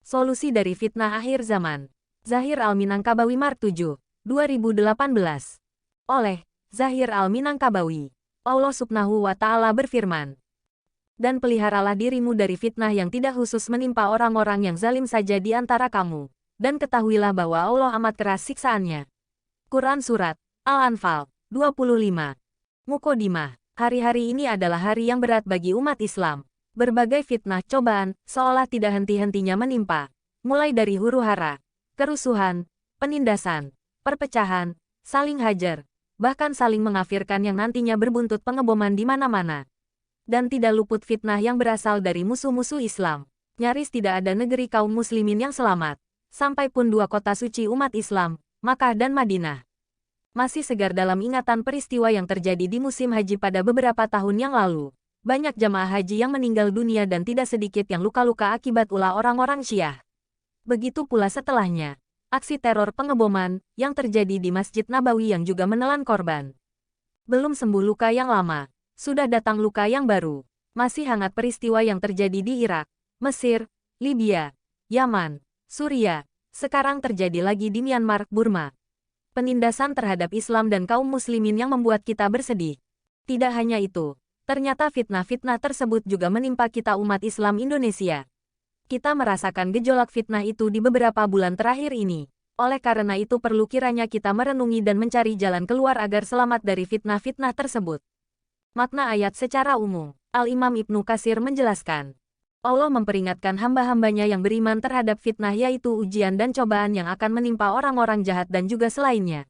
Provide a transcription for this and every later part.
Solusi dari fitnah akhir zaman. Zahir Al-Minangkabawi Mark 7, 2018. Oleh Zahir Al-Minangkabawi. Allah Subhanahu wa Ta'ala berfirman, dan peliharalah dirimu dari fitnah yang tidak khusus menimpa orang-orang yang zalim saja di antara kamu. Dan ketahuilah bahwa Allah amat keras siksaannya. Quran Surat Al-Anfal 25. Mukodimah. Hari-hari ini adalah hari yang berat bagi umat Islam. Berbagai fitnah cobaan seolah tidak henti-hentinya menimpa. Mulai dari huru-hara, kerusuhan, penindasan, perpecahan, saling hajar, bahkan saling mengkafirkan yang nantinya berbuntut pengeboman di mana-mana. Dan tidak luput fitnah yang berasal dari musuh-musuh Islam. Nyaris tidak ada negeri kaum muslimin yang selamat. Sampai pun dua kota suci umat Islam, Makkah dan Madinah, masih segar dalam ingatan peristiwa yang terjadi di musim haji pada beberapa tahun yang lalu. Banyak jamaah haji yang meninggal dunia dan tidak sedikit yang luka-luka akibat ulah orang-orang Syiah. Begitu pula setelahnya, aksi teror pengeboman yang terjadi di Masjid Nabawi yang juga menelan korban. Belum sembuh luka yang lama, sudah datang luka yang baru. Masih hangat peristiwa yang terjadi di Irak, Mesir, Libya, Yaman, Suriah, sekarang terjadi lagi di Myanmar, Burma. Penindasan terhadap Islam dan kaum muslimin yang membuat kita bersedih. Tidak hanya itu, ternyata fitnah-fitnah tersebut juga menimpa kita umat Islam Indonesia. Kita merasakan gejolak fitnah itu di beberapa bulan terakhir ini. Oleh karena itu perlu kiranya kita merenungi dan mencari jalan keluar agar selamat dari fitnah-fitnah tersebut. Makna ayat secara umum. Al-Imam Ibnu Katsir menjelaskan, Allah memperingatkan hamba-hambanya yang beriman terhadap fitnah yaitu ujian dan cobaan yang akan menimpa orang-orang jahat dan juga selainnya.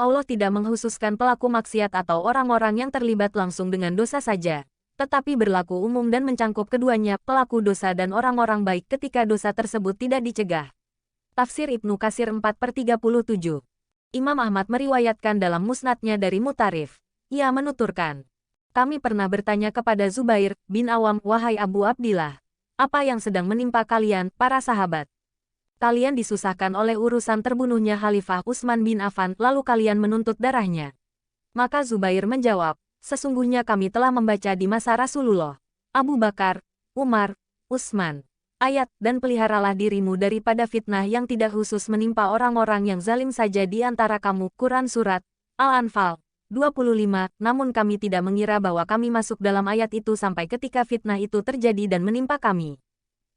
Allah tidak mengkhususkan pelaku maksiat atau orang-orang yang terlibat langsung dengan dosa saja, tetapi berlaku umum dan mencangkup keduanya, pelaku dosa dan orang-orang baik ketika dosa tersebut tidak dicegah. Tafsir Ibnu Katsir 4/37. Imam Ahmad meriwayatkan dalam musnadnya dari Mutarif. Ia menuturkan, kami pernah bertanya kepada Zubair bin Awam, wahai Abu Abdillah, apa yang sedang menimpa kalian, para sahabat? Kalian disusahkan oleh urusan terbunuhnya Khalifah Utsman bin Affan, lalu kalian menuntut darahnya. Maka Zubair menjawab, sesungguhnya kami telah membaca di masa Rasulullah, Abu Bakar, Umar, Utsman, ayat, dan peliharalah dirimu daripada fitnah yang tidak khusus menimpa orang-orang yang zalim saja di antara kamu. Quran Surat Al-Anfal 25. Namun kami tidak mengira bahwa kami masuk dalam ayat itu sampai ketika fitnah itu terjadi dan menimpa kami.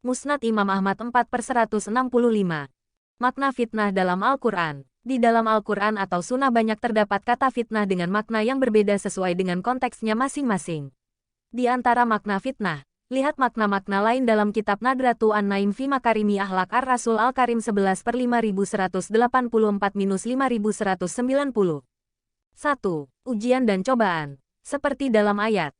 Musnad Imam Ahmad 4/165. Makna fitnah dalam Al-Quran. Di dalam Al-Quran atau Sunnah banyak terdapat kata fitnah dengan makna yang berbeda sesuai dengan konteksnya masing-masing. Di antara makna fitnah, lihat makna-makna lain dalam kitab Nadratu An-Naim fi Makarimi Akhlak Ar-Rasul Al-Karim 11/5184-5190. 1. Ujian dan cobaan. Seperti dalam ayat.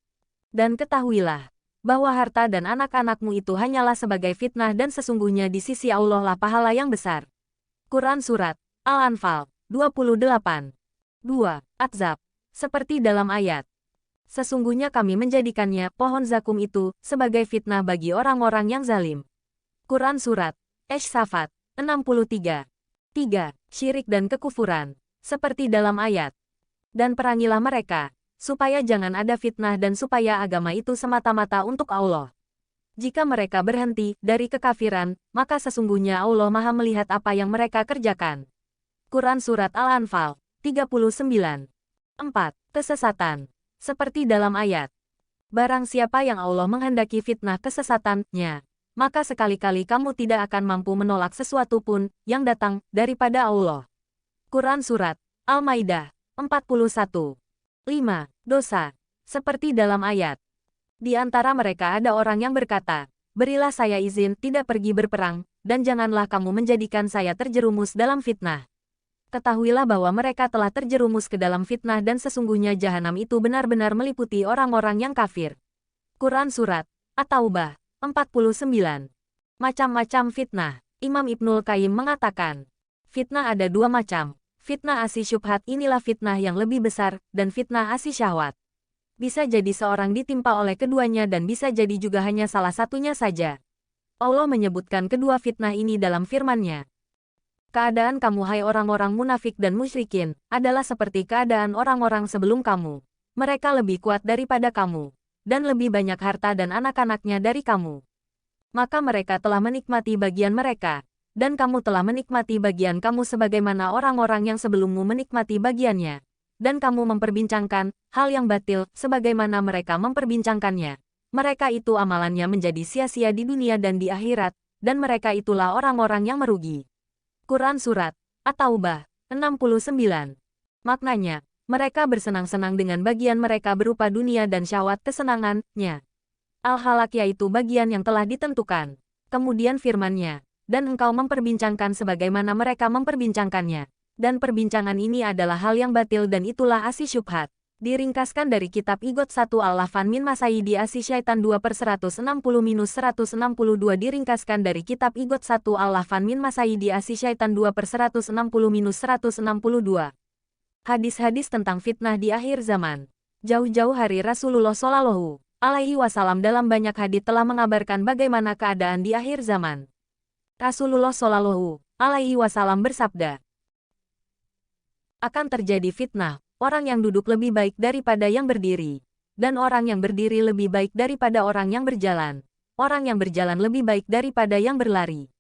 Dan ketahuilah, bahwa harta dan anak-anakmu itu hanyalah sebagai fitnah dan sesungguhnya di sisi Allah lah pahala yang besar. Quran Surat Al-Anfal 28. 2. Adzab. Seperti dalam ayat. Sesungguhnya kami menjadikannya, pohon zakum itu, sebagai fitnah bagi orang-orang yang zalim. Quran Surat Ash-Shafat 63. 3. Syirik dan kekufuran. Seperti dalam ayat. Dan perangilah mereka, supaya jangan ada fitnah dan supaya agama itu semata-mata untuk Allah. Jika mereka berhenti dari kekafiran, maka sesungguhnya Allah Maha melihat apa yang mereka kerjakan. Quran Surat Al-Anfal 39. 4. Kesesatan. Seperti dalam ayat. Barang siapa yang Allah menghendaki fitnah kesesatannya, maka sekali-kali kamu tidak akan mampu menolak sesuatu pun yang datang daripada Allah. Quran Surat Al-Maidah 41. 5. Dosa. Seperti dalam ayat. Di antara mereka ada orang yang berkata, berilah saya izin tidak pergi berperang, dan janganlah kamu menjadikan saya terjerumus dalam fitnah. Ketahuilah bahwa mereka telah terjerumus ke dalam fitnah dan sesungguhnya jahanam itu benar-benar meliputi orang-orang yang kafir. Quran Surat At-Taubah 49. Macam-macam fitnah. Imam Ibnul Qayyim mengatakan, fitnah ada dua macam. Fitnah asi syubhat inilah fitnah yang lebih besar, dan fitnah asi syahwat. Bisa jadi seorang ditimpa oleh keduanya dan bisa jadi juga hanya salah satunya saja. Allah menyebutkan kedua fitnah ini dalam firman-Nya. Keadaan kamu hai orang-orang munafik dan musyrikin, adalah seperti keadaan orang-orang sebelum kamu. Mereka lebih kuat daripada kamu, dan lebih banyak harta dan anak-anaknya dari kamu. maka mereka telah menikmati bagian mereka, dan kamu telah menikmati bagian kamu sebagaimana orang-orang yang sebelummu menikmati bagiannya. Dan kamu memperbincangkan hal yang batil sebagaimana mereka memperbincangkannya. Mereka itu amalannya menjadi sia-sia di dunia dan di akhirat, dan mereka itulah orang-orang yang merugi. Quran Surat At-Taubah 69. Maknanya, mereka bersenang-senang dengan bagian mereka berupa dunia dan syahwat kesenangannya. Al-Halak yaitu bagian yang telah ditentukan. Kemudian firman-Nya, dan engkau memperbincangkan sebagaimana mereka memperbincangkannya. Dan perbincangan ini adalah hal yang batil dan itulah asi syubhat. Diringkaskan dari kitab Igot 1 Al-Lafan min Masaidi Asi Syaitan 2/160-162 diringkaskan dari kitab Igot 1 Al-Lafan min Masaidi Asi Syaitan 2/160-162. Hadis-hadis tentang fitnah di akhir zaman. Jauh-jauh hari Rasulullah Shallallahu Alaihi Wasallam dalam banyak hadits telah mengabarkan bagaimana keadaan di akhir zaman. Rasulullah Shallallahu Alaihi Wasallam bersabda, akan terjadi fitnah, orang yang duduk lebih baik daripada yang berdiri, dan orang yang berdiri lebih baik daripada orang yang berjalan, orang yang berjalan lebih baik daripada yang berlari.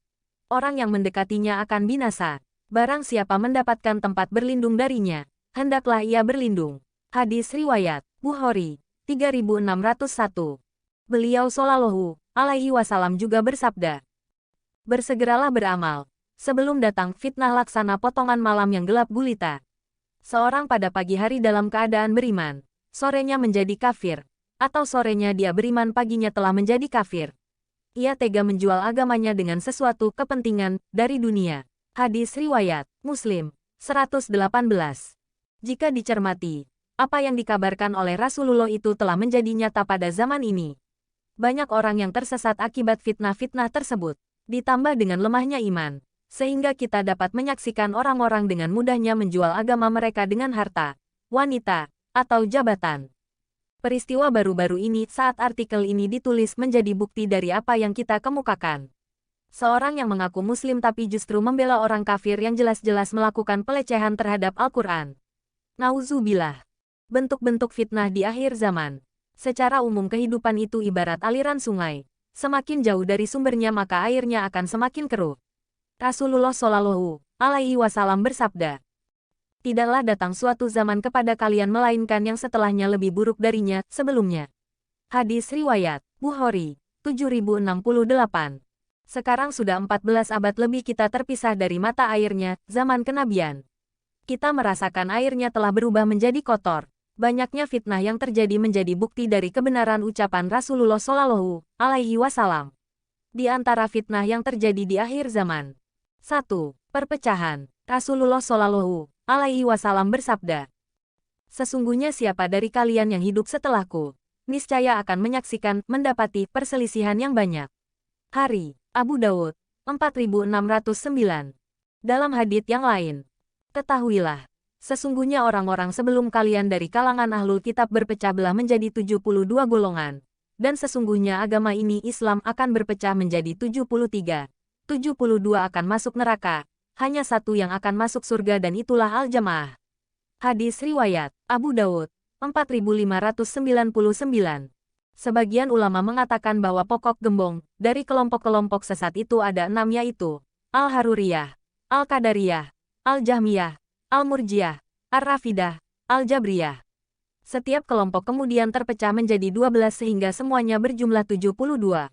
Orang yang mendekatinya akan binasa, barang siapa mendapatkan tempat berlindung darinya, hendaklah ia berlindung. Hadis riwayat Bukhari 3601. Beliau Shallallahu Alaihi Wasallam juga bersabda, bersegeralah beramal, sebelum datang fitnah laksana potongan malam yang gelap gulita. Seorang pada pagi hari dalam keadaan beriman, sorenya menjadi kafir, atau sorenya dia beriman paginya telah menjadi kafir. Ia tega menjual agamanya dengan sesuatu kepentingan dari dunia. Hadis riwayat Muslim 118. Jika dicermati, apa yang dikabarkan oleh Rasulullah itu telah menjadi nyata pada zaman ini. Banyak orang yang tersesat akibat fitnah-fitnah tersebut, ditambah dengan lemahnya iman, sehingga kita dapat menyaksikan orang-orang dengan mudahnya menjual agama mereka dengan harta, wanita, atau jabatan. Peristiwa baru-baru ini saat artikel ini ditulis menjadi bukti dari apa yang kita kemukakan. Seorang yang mengaku muslim tapi justru membela orang kafir yang jelas-jelas melakukan pelecehan terhadap Al-Quran. Nauzubillah. Bentuk-bentuk fitnah di akhir zaman. Secara umum kehidupan itu ibarat aliran sungai. Semakin jauh dari sumbernya maka airnya akan semakin keruh. Rasulullah Shallallahu Alaihi Wasallam bersabda, tidaklah datang suatu zaman kepada kalian melainkan yang setelahnya lebih buruk darinya sebelumnya. Hadis riwayat Bukhari 7068. Sekarang sudah 14 abad lebih kita terpisah dari mata airnya, zaman kenabian. Kita merasakan airnya telah berubah menjadi kotor. Banyaknya fitnah yang terjadi menjadi bukti dari kebenaran ucapan Rasulullah Shallallahu Alaihi Wasallam. Di antara fitnah yang terjadi di akhir zaman. 1. Perpecahan. Rasulullah Shallallahu Alaihi Wasallam bersabda, sesungguhnya siapa dari kalian yang hidup setelahku, niscaya akan menyaksikan, mendapati perselisihan yang banyak. Hari Abu Daud 4609. Dalam hadits yang lain, ketahuilah, sesungguhnya orang-orang sebelum kalian dari kalangan ahlul kitab berpecah belah menjadi 72 golongan, dan sesungguhnya agama ini Islam akan berpecah menjadi 73. 72 akan masuk neraka, hanya satu yang akan masuk surga dan itulah Al-Jamaah. Hadis riwayat Abu Daud 4599. Sebagian ulama mengatakan bahwa pokok gembong dari kelompok-kelompok sesat itu ada 6 yaitu Al-Haruriyah, Al-Qadariyah, Al-Jahmiyah, Al-Murjiah, Ar-Rafidah, Al-Jabriyah. Setiap kelompok kemudian terpecah menjadi 12 sehingga semuanya berjumlah 72.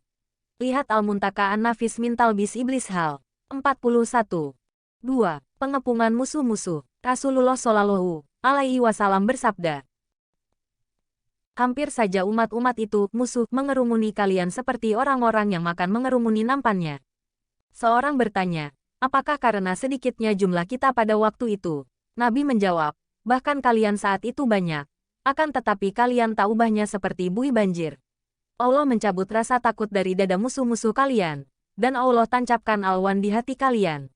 Lihat Al-Muntaka An-Nafis min Talbis Iblis Hal 41. 2. Pengepungan musuh-musuh. Rasulullah Shallallahu Alaihi Wasallam bersabda, hampir saja umat-umat itu, musuh, mengerumuni kalian seperti orang-orang yang makan mengerumuni nampannya. Seorang bertanya, apakah karena sedikitnya jumlah kita pada waktu itu? Nabi menjawab, bahkan kalian saat itu banyak, akan tetapi kalian tak ubahnya seperti buih banjir. Allah mencabut rasa takut dari dada musuh-musuh kalian, dan Allah tancapkan alwan di hati kalian.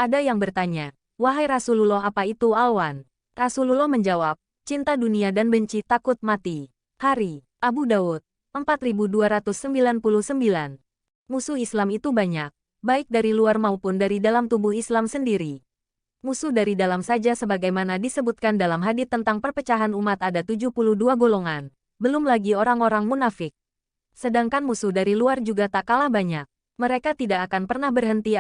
Ada yang bertanya, wahai Rasulullah apa itu alwan? Rasulullah menjawab, cinta dunia dan benci takut mati. Hari Abu Daud 4299. Musuh Islam itu banyak, baik dari luar maupun dari dalam tubuh Islam sendiri. Musuh dari dalam saja sebagaimana disebutkan dalam hadits tentang perpecahan umat ada 72 golongan, belum lagi orang-orang munafik. Sedangkan musuh dari luar juga tak kalah banyak. Mereka tidak akan pernah berhenti